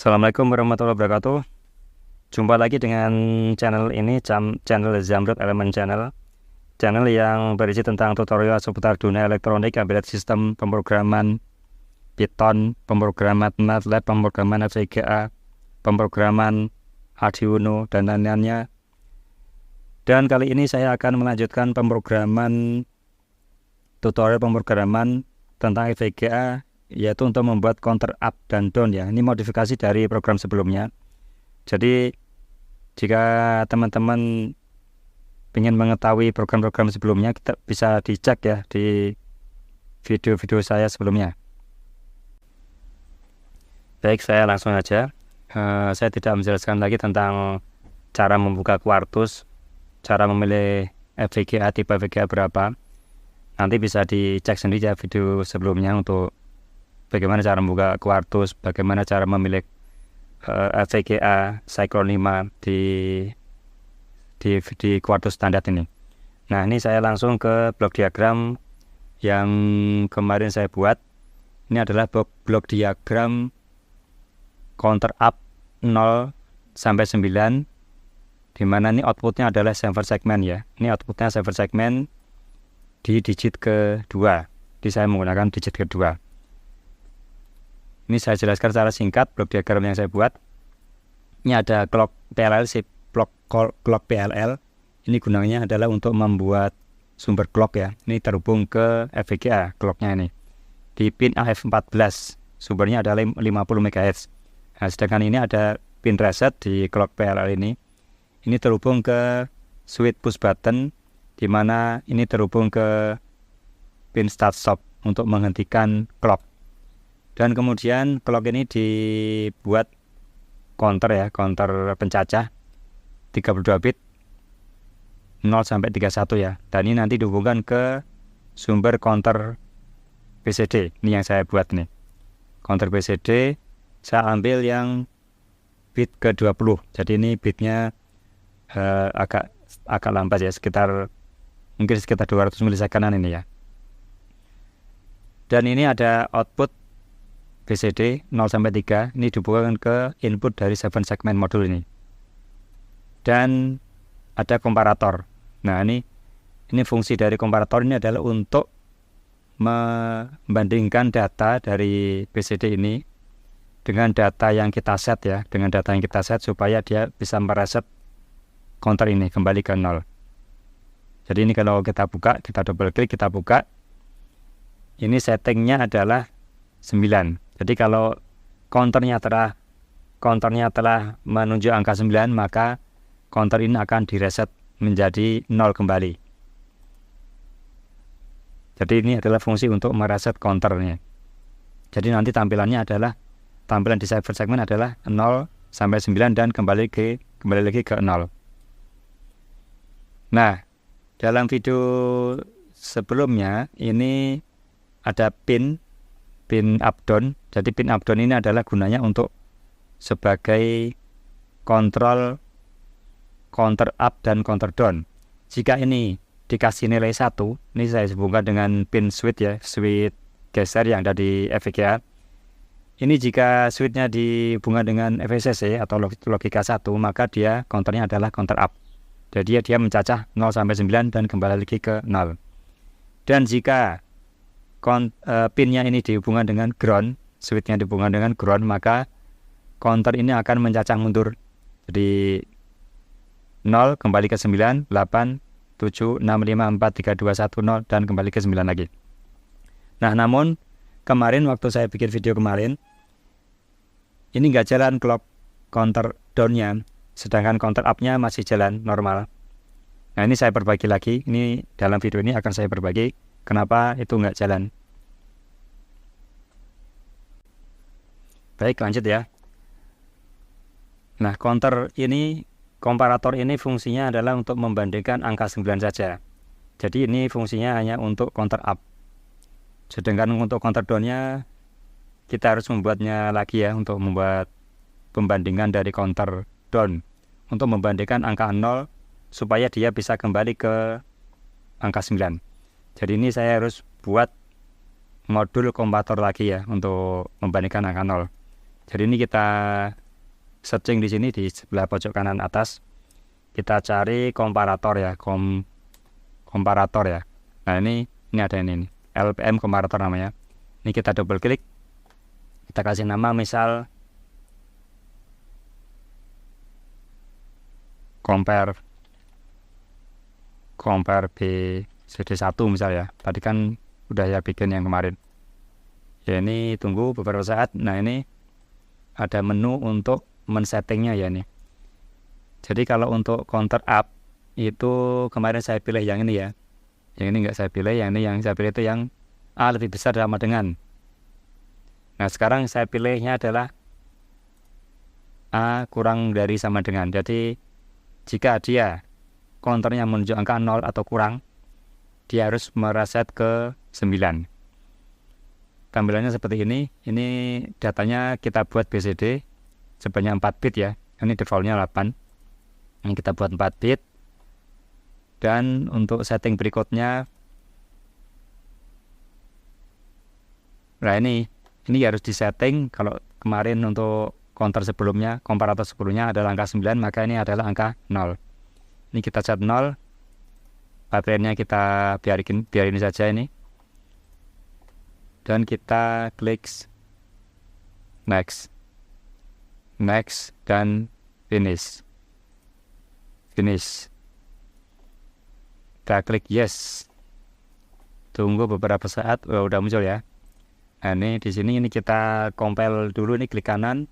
Assalamualaikum warahmatullahi wabarakatuh. Jumpa lagi dengan channel ini, channel Zamrud Elemen Channel yang berisi tentang tutorial seputar dunia elektronik, embedded sistem, pemrograman Python, pemrograman MATLAB, pemrograman FPGA, pemrograman Arduino, dan lain-lainnya. Dan kali ini saya akan melanjutkan tutorial pemrograman tentang FPGA, yaitu untuk membuat counter up dan down ya. Ini modifikasi dari program sebelumnya. Jadi jika teman-teman ingin mengetahui program-program sebelumnya, kita bisa dicek ya di video-video saya sebelumnya. Baik, saya langsung aja. Saya tidak menjelaskan lagi tentang cara membuka Quartus, cara memilih FPGA, tipe FPGA berapa. Nanti bisa dicek sendiri ya video sebelumnya untuk bagaimana cara membuka Quartus, bagaimana cara memilih FPGA Cyclone 5 di Quartus standar ini. Nah, ini saya langsung ke blok diagram yang kemarin saya buat. Ini adalah blok diagram counter up 0 sampai 9, di mana ini outputnya adalah saver segment ya. Ini outputnya saver segment di digit kedua. Jadi saya menggunakan digit kedua. Ini saya jelaskan secara singkat blok diagram yang saya buat. Ini ada clock PLL, clock PLL. Ini gunanya adalah untuk membuat sumber clock ya. Ini terhubung ke FPGA clocknya ini. Di pin AF14, sumbernya adalah 50 MHz. Nah, sedangkan ini ada pin reset di clock PLL ini. Ini terhubung ke switch push button, di mana ini terhubung ke pin start stop untuk menghentikan clock. Dan kemudian clock ini dibuat counter ya, counter pencacah 32 bit 0 sampai 31 ya. Dan ini nanti dihubungkan ke sumber counter BCD. Ini yang saya buat nih. Counter BCD saya ambil yang bit ke-20. Jadi ini bitnya agak lambat ya, mungkin sekitar 200 milisekondan ini ya. Dan ini ada output BCD 0 sampai 3, ini dihubungkan ke input dari 7 segment modul ini. Dan ada komparator. Nah, ini fungsi dari komparator ini adalah untuk membandingkan data dari BCD ini dengan data yang kita set ya, supaya dia bisa mereset counter ini kembali ke 0. Jadi ini kalau kita buka, kita double klik, kita buka, ini settingnya adalah 9. Jadi kalau counternya telah menunjuk angka 9, maka counter ini akan direset menjadi 0 kembali. Jadi ini adalah fungsi untuk mereset counternya. Jadi nanti tampilan di saver segment adalah 0 sampai 9 dan kembali lagi ke 0. Nah, dalam video sebelumnya ini ada pin up down. Jadi pin up down ini adalah gunanya untuk sebagai kontrol counter up dan counter down. Jika ini dikasih nilai 1, ini saya hubungkan dengan pin switch ya, switch geser yang ada di FPGA. Ini jika switchnya dihubungkan dengan FSC atau logika 1, maka dia counternya adalah counter up. Jadi dia mencacah 0 sampai 9 dan kembali lagi ke 0. Dan jika pinnya ini dihubungkan dengan ground, switchnya dihubungkan dengan ground, maka counter ini akan mencacah mundur. Jadi 0 kembali ke 9, 8, 7, 6, 5, 4, 3, 2, 1, 0 dan kembali ke 9 lagi. Nah, namun kemarin waktu saya bikin video kemarin, ini nggak jalan clock counter down-nya, sedangkan counter up-nya masih jalan normal. Nah, ini saya perbagi lagi. Ini dalam video ini akan saya berbagi kenapa itu nggak jalan. Baik, lanjut ya. Nah, komparator ini fungsinya adalah untuk membandingkan angka 9 saja. Jadi ini fungsinya hanya untuk counter up. Sedangkan untuk counter down-nya kita harus membuatnya lagi ya, untuk membuat pembandingan dari counter down, untuk membandingkan angka 0 supaya dia bisa kembali ke angka 9. Jadi ini saya harus buat modul komparator lagi ya untuk membandingkan angka 0. Jadi ini kita searching di sini di sebelah pojok kanan atas. Kita cari komparator ya, komparator ya. Nah ini ada ini LPM komparator namanya. Ini kita double klik, kita kasih nama misal compare BCD1 misal ya. Tadi kan udah ya bikin yang kemarin. Ya ini tunggu beberapa saat. Nah ini ada menu untuk men-settingnya ya nih. Jadi kalau untuk counter up itu kemarin saya pilih yang ini ya. Yang ini enggak saya pilih, yang ini yang saya pilih itu yang A lebih besar sama dengan. Nah sekarang saya pilihnya adalah A kurang dari sama dengan. Jadi jika dia counternya menuju angka 0 atau kurang, dia harus mereset ke 9. Tampilannya seperti ini. Ini datanya kita buat BCD sebanyak 4 bit ya. Ini defaultnya 8. Ini kita buat 4 bit. Dan untuk setting berikutnya, nah ini harus disetting. Kalau kemarin untuk counter sebelumnya, komparator sebelumnya adalah angka 9, maka ini adalah angka 0. Ini kita set 0. Baterainya kita biarin saja ini. Dan kita klik next, dan finish. Kita klik yes. Tunggu beberapa saat, udah muncul ya. Nah ini di sini ini kita compile dulu, ini klik kanan,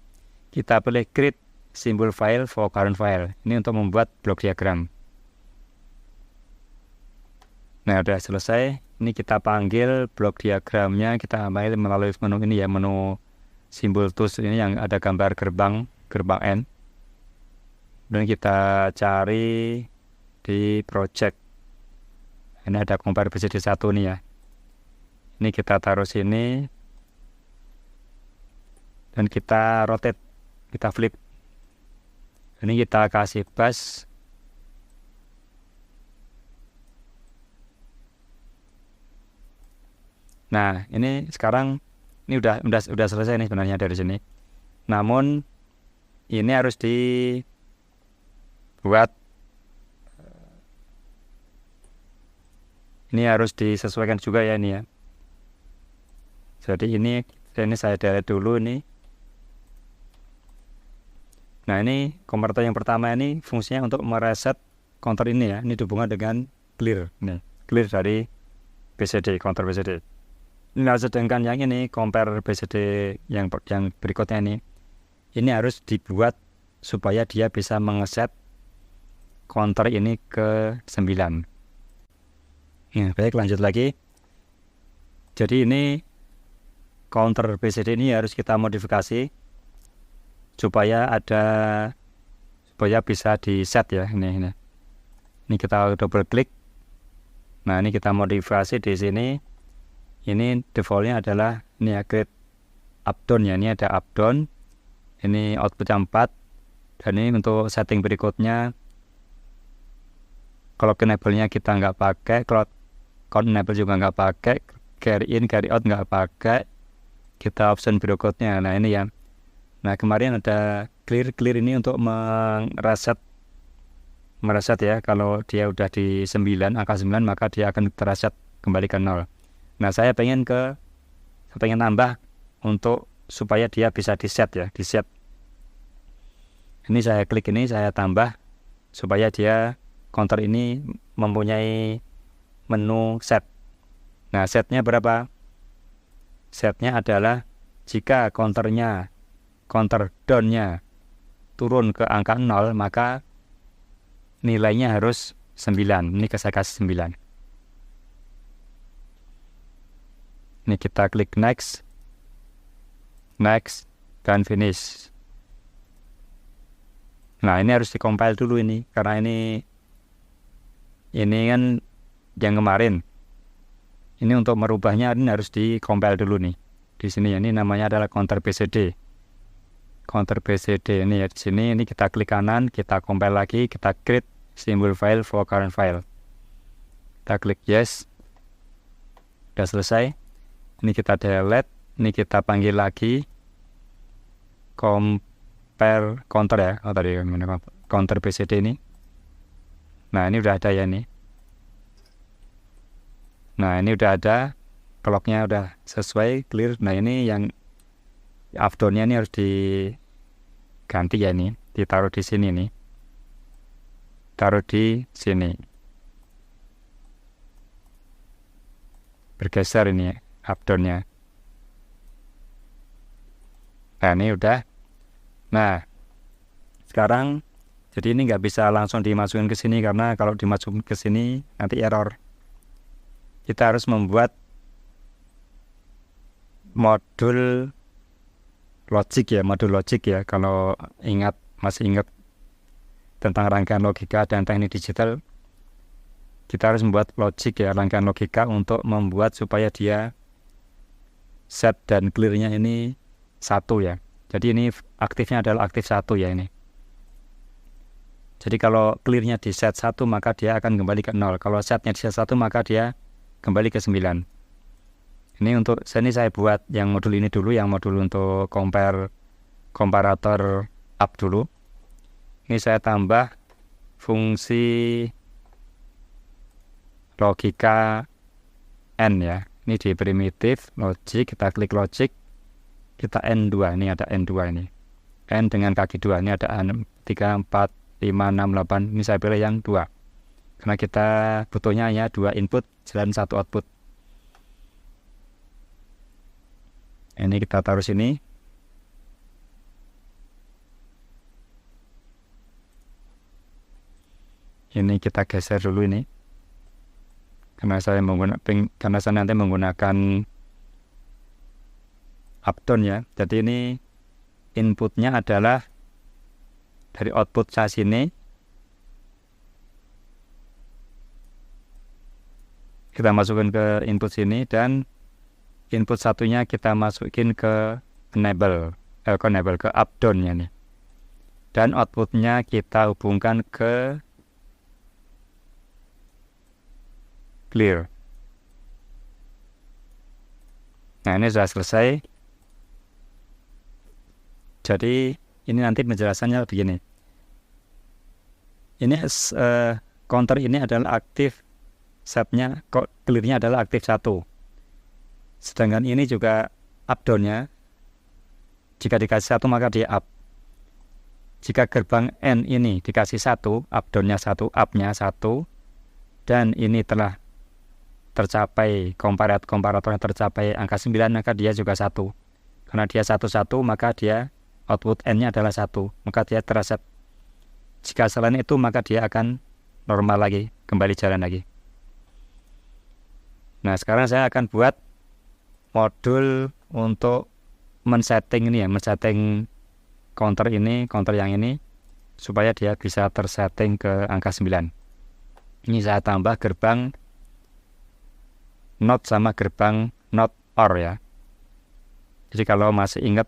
kita pilih create symbol file for current file. Ini untuk membuat blok diagram. Nah udah selesai. Ini kita panggil blok diagramnya, kita ambil melalui menu ini ya, menu simbol tools ini yang ada gambar gerbang N. Dan kita cari di project. Ini ada compare BCD1 nih ya. Ini kita taruh sini. Dan kita rotate, kita flip. Ini kita kasih bus. Nah, ini sekarang ini udah selesai nih sebenarnya dari sini. Namun ini harus disesuaikan juga ya ini ya. Jadi ini saya delete dulu ini. Nah, ini komparator yang pertama ini fungsinya untuk mereset counter ini ya. Ini dihubungkan dengan clear. Nih, clear dari BCD, counter BCD. Nah, sedangkan yang ini compare BCD yang berikutnya ini harus dibuat supaya dia bisa mengeset counter ini ke 9. Nah, baik, lanjut lagi. Jadi ini counter BCD ini harus kita modifikasi supaya bisa di set ya. Ini kita double klik. Nah, ini kita modifikasi di sini. Ini defaultnya adalah ini ya, create up down ya. Ini ada up down. Ini outputnya 4. Dan ini untuk setting berikutnya, clock enable-nya kita nggak pakai, clock enable juga nggak pakai, carry in carry out nggak pakai. Kita option berikutnya. Nah ini ya. Nah kemarin ada clear ini untuk mereset ya. Kalau dia udah di 9, angka 9, maka dia akan tereset kembali ke 0. Nah saya pengen nambah untuk supaya dia bisa di set ya, di set. Ini saya klik ini, saya tambah supaya dia counter ini mempunyai menu set. Nah setnya berapa? Setnya adalah jika counter down-nya turun ke angka 0, maka nilainya harus 9. Ini saya kasih 9. Ini kita klik next, dan finish. Nah ini harus dikompil dulu ini, karena ini kan yang kemarin. Ini untuk merubahnya ini harus dikompil dulu nih. Di sini ya, ini namanya adalah counter BCD. Counter BCD ini ya, di sini ini kita klik kanan, kita compile lagi, kita create symbol file for current file. Kita klik yes. Sudah selesai. Ini kita delete, ini kita panggil lagi. compare counter ya, tadi counter BCD ini. Nah ini udah ada ya nih. Nah ini udah ada, clocknya udah sesuai, clear. Nah ini yang up down-nya ini harus diganti ya nih, ditaruh di sini nih, taruh di sini, bergeser ini up down-nya. Nah ini udah. Nah sekarang jadi ini nggak bisa langsung dimasukin ke sini, karena kalau dimasukin ke sini nanti error. Kita harus membuat modul logic ya. Kalau masih ingat tentang rangkaian logika dan teknik digital, kita harus membuat logic ya, rangkaian logika untuk membuat supaya dia set dan clear-nya ini satu ya. Jadi ini aktifnya adalah aktif 1 ya ini. Jadi kalau clear-nya di set 1 maka dia akan kembali ke 0. Kalau setnya di set 1 maka dia kembali ke 9. Ini untuk sini saya buat yang modul ini dulu, yang modul untuk komparator up dulu. Ini saya tambah fungsi logika n ya. Ini di primitif logic, kita klik logic, kita N2, ini ada N2 ini. N dengan kaki 2, ini ada 3, 4, 5, 6, 8. Ini saya pilih yang 2. Karena kita butuhnya hanya 2 input dan 1 output. Ini kita taruh sini. Ini kita geser dulu ini. Karena saya nanti menggunakan up down ya. Jadi ini inputnya adalah dari output saya sini. Kita masukin ke input sini, dan input satunya kita masukin ke enable ke up down ya nih. Dan outputnya kita hubungkan ke clear. Nah ini sudah selesai. Jadi ini nanti penjelasannya begini. Ini counter ini adalah aktif, setnya clear-nya adalah aktif 1. Sedangkan ini juga up down-nya, jika dikasih 1 maka dia up. Jika gerbang N ini dikasih 1, up down-nya 1, up-nya 1, dan ini telah tercapai, komparatornya tercapai angka 9, maka dia juga 1. Karena dia 1, maka dia output N-nya adalah 1, maka dia terreset. Jika selain itu maka dia akan normal lagi, kembali jalan lagi. Nah sekarang saya akan buat modul untuk men-setting ini ya, men-setting counter yang ini supaya dia bisa tersetting ke angka 9. Ini saya tambah gerbang not sama gerbang not or ya. Jadi kalau masih ingat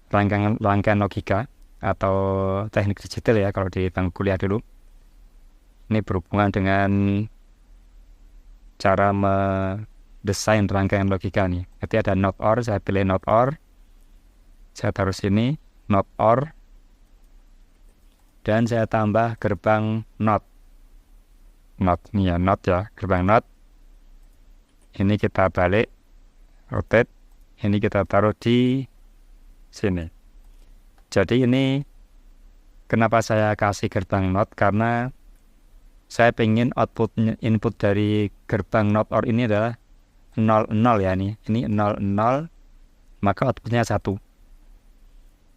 rangkaian logika atau teknik digital ya, kalau di bangku kuliah dulu, ini berhubungan dengan cara mendesain rangkaian logika nih. Jadi ada not or, saya pilih not or, saya taruh sini not or, dan saya tambah gerbang not nih ya, not ya, gerbang not. Ini kita balik, rotate, ini kita taruh di sini. Jadi ini kenapa saya kasih gerbang not, karena saya pengen input dari gerbang not or ini adalah 0, 0 ya nih. Ini 0, 0, maka outputnya 1.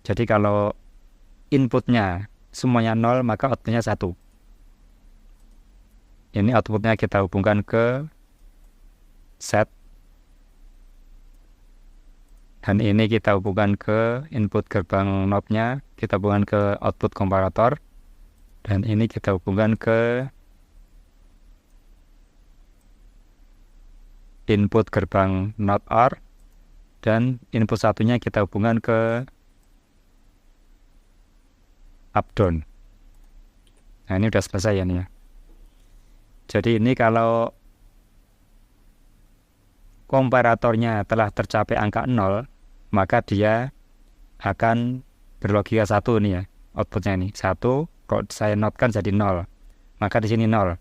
Jadi kalau inputnya semuanya 0, maka outputnya 1. Ini outputnya kita hubungkan ke set, dan ini kita hubungkan ke input gerbang not-nya, kita hubungkan ke output komparator, dan ini kita hubungkan ke input gerbang not or, dan input satunya kita hubungkan ke up down. Nah ini udah selesai ya nih ya. Jadi ini kalau komparatornya telah tercapai angka 0, maka dia akan berlogika 1 nih ya, outputnya ini 1. Kalau saya notkan jadi 0, maka di sini 0.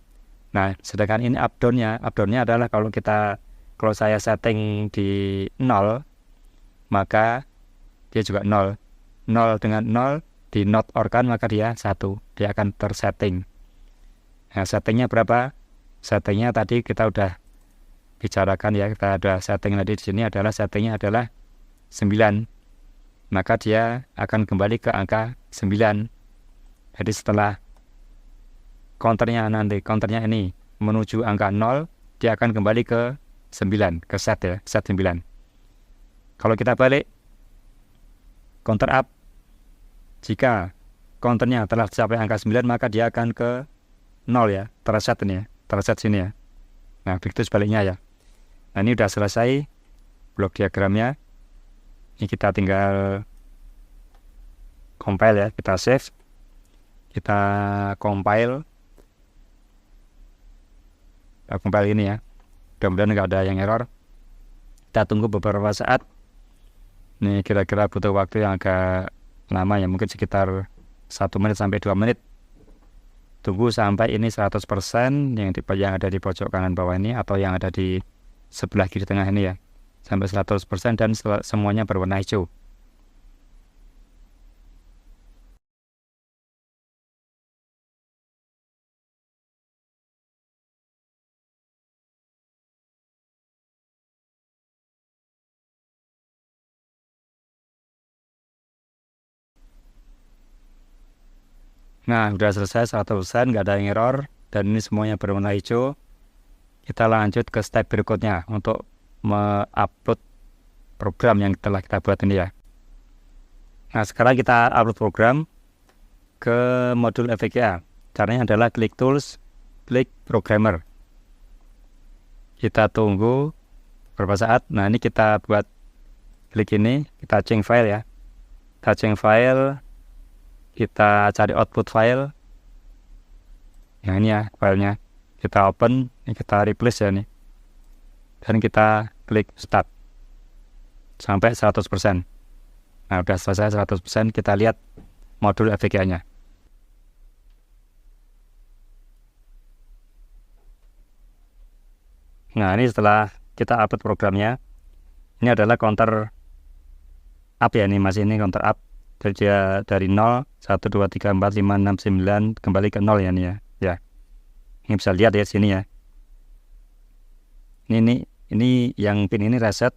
Nah, sedangkan ini up down-nya adalah kalau saya setting di 0, maka dia juga 0. 0 dengan 0 di not or-kan, maka dia 1. Dia akan tersetting. Nah, settingnya berapa? Settingnya tadi kita udah bicarakan ya, kita ada setting tadi di sini settingnya adalah 9. Maka dia akan kembali ke angka 9. Jadi setelah counternya ini menuju angka 0, dia akan kembali ke 9, ke set ya, set 9. Kalau kita balik counter up, jika counternya telah capai angka 9, maka dia akan ke 0 ya, terset ini ya, terset sini ya. Nah, begitu sebaliknya ya. Nah, ini udah selesai blok diagramnya. Ini kita tinggal compile ya, kita save, kita compile ini ya. Mudah-mudahan nggak ada yang error. Kita tunggu beberapa saat. Ini kira-kira butuh waktu yang agak lama ya, mungkin sekitar 1 menit sampai 2 menit. Tunggu sampai ini 100% yang ada di pojok kanan bawah ini, atau yang ada di sebelah kiri tengah ini ya, sampai 100% dan semuanya berwarna hijau. Nah, udah selesai 100%, nggak ada yang error, dan ini semuanya berwarna hijau. Kita lanjut ke step berikutnya untuk mengupload program yang telah kita buat ini ya. Nah, sekarang kita upload program ke modul FVGA. Caranya adalah klik tools, klik programmer. Kita tunggu beberapa saat. Nah, ini kita buat klik ini, kita change file ya. Kita change file, kita cari output file. Yang ini ya filenya. Kita open, ini kita replace ya nih. Dan kita klik start. Sampai 100%. Nah, udah selesai 100%, kita lihat modul FVGA-nya. Nah, ini setelah kita upload programnya, ini adalah counter up ya, ini masih ini counter up. Jadi dia dari 0, 1, 2, 3, 4, 5, 6, 9, kembali ke 0 ya nih ya. Ya. Ini bisa lihat ya sini ya. Ini yang pin ini reset.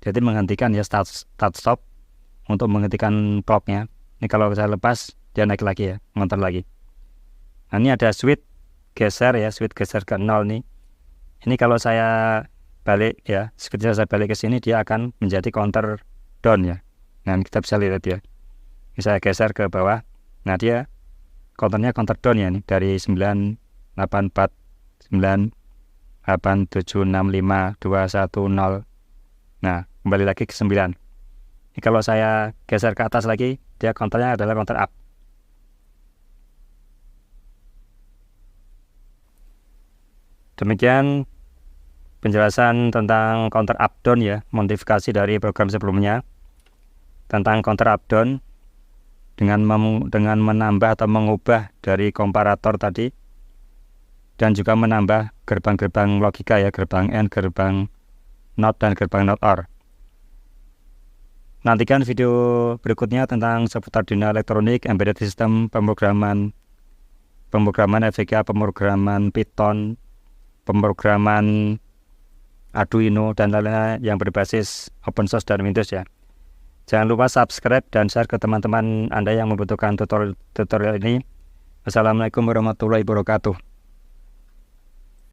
Jadi menghentikan ya start stop untuk menghentikan clocknya. Ini kalau saya lepas dia naik lagi ya, muter lagi. Nah, ini ada switch geser ya, switch geser ke 0 nih. Ini kalau saya balik ya, ketika saya balik ke sini dia akan menjadi counter down ya. Nah, kita bisa lihat ya. Ini saya geser ke bawah. Nah, dia counternya counter down ya nih, dari 9, 8, 4, 9, 8, 7, 6, 5, 2, 1, 0. Nah, kembali lagi ke 9. Ini kalau saya geser ke atas lagi, dia counternya adalah counter up. Demikian penjelasan tentang counter up down ya, modifikasi dari program sebelumnya tentang counter up down dengan menambah atau mengubah dari komparator tadi, dan juga menambah gerbang-gerbang logika ya, gerbang AND, gerbang NOT, dan gerbang NOT OR. Nantikan video berikutnya tentang seputar Arduino elektronik, embedded system, pemrograman FVGA, pemrograman Python, pemrograman Arduino, dan lain-lain yang berbasis open source dan Windows ya. Jangan lupa subscribe dan share ke teman-teman Anda yang membutuhkan tutorial ini. Wassalamualaikum warahmatullahi wabarakatuh.